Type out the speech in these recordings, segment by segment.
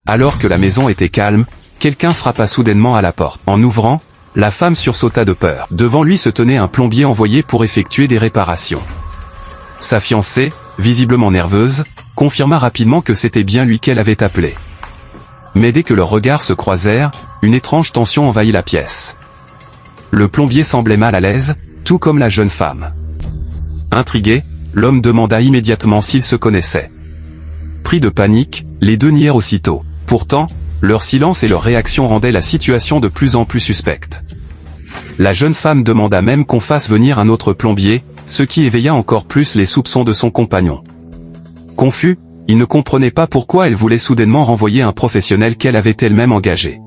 Alors que la maison était calme, quelqu'un frappa soudainement à la porte. En ouvrant, la femme sursauta de peur. Devant lui se tenait un plombier envoyé pour effectuer des réparations. Sa fiancée, visiblement nerveuse, confirma rapidement que c'était bien lui qu'elle avait appelé. Mais dès que leurs regards se croisèrent, une étrange tension envahit la pièce. Le plombier semblait mal à l'aise, tout comme la jeune femme. Intrigué, l'homme demanda immédiatement s'ils se connaissaient. Pris de panique, les deux nièrent aussitôt. Pourtant, leur silence et leur réaction rendaient la situation de plus en plus suspecte. La jeune femme demanda même qu'on fasse venir un autre plombier, ce qui éveilla encore plus les soupçons de son compagnon. Confus, il ne comprenait pas pourquoi elle voulait soudainement renvoyer un professionnel qu'elle avait elle-même engagé.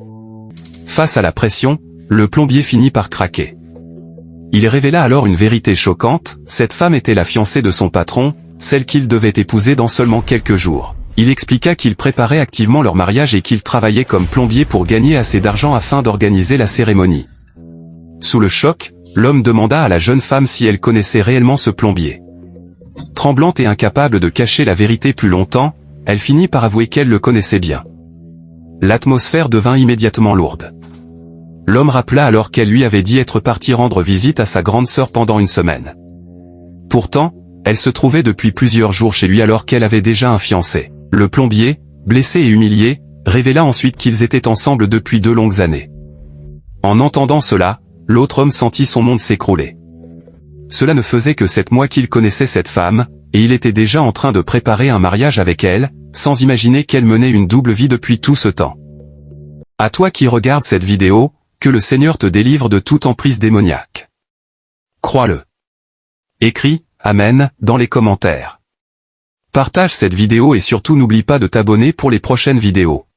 Face à la pression, le plombier finit par craquer. Il révéla alors une vérité choquante, cette femme était la fiancée de son patron, celle qu'il devait épouser dans seulement quelques jours. Il expliqua qu'il préparait activement leur mariage et qu'il travaillait comme plombier pour gagner assez d'argent afin d'organiser la cérémonie. Sous le choc, l'homme demanda à la jeune femme si elle connaissait réellement ce plombier. Tremblante et incapable de cacher la vérité plus longtemps, elle finit par avouer qu'elle le connaissait bien. L'atmosphère devint immédiatement lourde. L'homme rappela alors qu'elle lui avait dit être partie rendre visite à sa grande sœur pendant une semaine. Pourtant, elle se trouvait depuis plusieurs jours chez lui alors qu'elle avait déjà un fiancé. Le plombier, blessé et humilié, révéla ensuite qu'ils étaient ensemble depuis 2 longues années. En entendant cela, l'autre homme sentit son monde s'écrouler. Cela ne faisait que 7 mois qu'il connaissait cette femme, et il était déjà en train de préparer un mariage avec elle, sans imaginer qu'elle menait une double vie depuis tout ce temps. À toi qui regardes cette vidéo, que le Seigneur te délivre de toute emprise démoniaque. Crois-le. Écris « Amen » dans les commentaires. Partage cette vidéo et surtout n'oublie pas de t'abonner pour les prochaines vidéos.